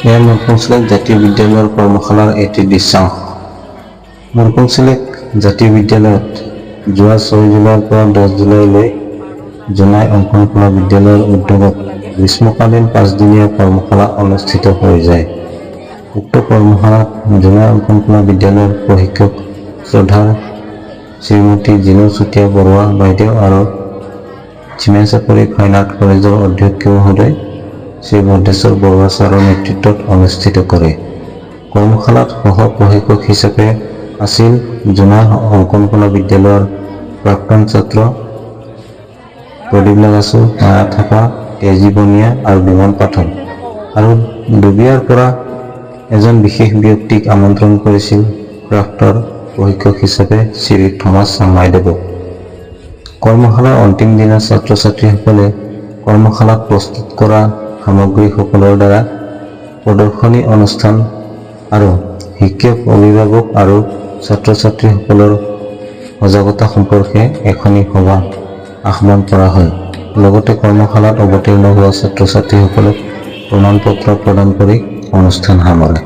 এয়া মুৰকংচলেক জাতীয় বিদ্যালয়ৰ কৰ্মশালাৰ এটি দৃশ্যাংশ। মুৰকংচলেক জাতীয় বিদ্যালয়ত যোৱা 6 জুলাইৰ পৰা 10 জুলাইলৈ জোনাই অংকন কলা বিদ্যালয়ৰ উদ্যোগত গ্ৰীষ্মকালীন 5 দিনীয়া কৰ্মশালা অনুষ্ঠিত হৈ যায়। উক্ত কৰ্মশালাত জোনাই অংকন কলা বিদ্যালয়ৰ প্ৰশিক্ষক শ্ৰদ্ধাৰ শ্ৰীমতী জিনু চুতীয়া বৰুৱা বাইদেউ আৰু চিমেচাপৰি ফাইন আৰ্ট কলেজৰ অধ্যক্ষ মহোদয় শ্ৰী ভদ্ৰেশ্বৰ বৰুৱা ছাৰৰ নেতৃত্বত অনুষ্ঠিত কৰে। কৰ্মশালাত সহ প্ৰশিক্ষক হিচাপে আছিল জোনাই অংকন কলা বিদ্যালয়ৰ প্ৰাক্তন ছাত্ৰ প্ৰদীপ লাগাছু, মায়া থাপা, তেজী বনিয়া আৰু বিমল পাঠক আৰু ডুবিয়াৰ পৰা এজন বিশেষ ব্যক্তিক আমন্ত্ৰণ কৰিছিল ক্ৰাফ্টৰ প্ৰশিক্ষক হিচাপে শ্ৰী থমাছ চাংমাইদেৱক। কৰ্মশালাৰ অন্তিম দিনা ছাত্ৰ ছাত্ৰীসকলে কৰ্মশালাত প্ৰস্তুত কৰা সামগ্ৰীসকলৰ দ্বাৰা প্ৰদৰ্শনী অনুষ্ঠান আৰু শিক্ষক অভিভাৱক আৰু ছাত্ৰ ছাত্ৰীসকলৰ সজাগতা সম্পৰ্কে এখনি সভা আহ্বান কৰা হয়। লগতে কৰ্মশালাত অৱতীৰ্ণ হোৱা ছাত্ৰ ছাত্ৰীসকলক প্ৰমাণ পত্ৰ প্ৰদান কৰি অনুষ্ঠান সামৰে।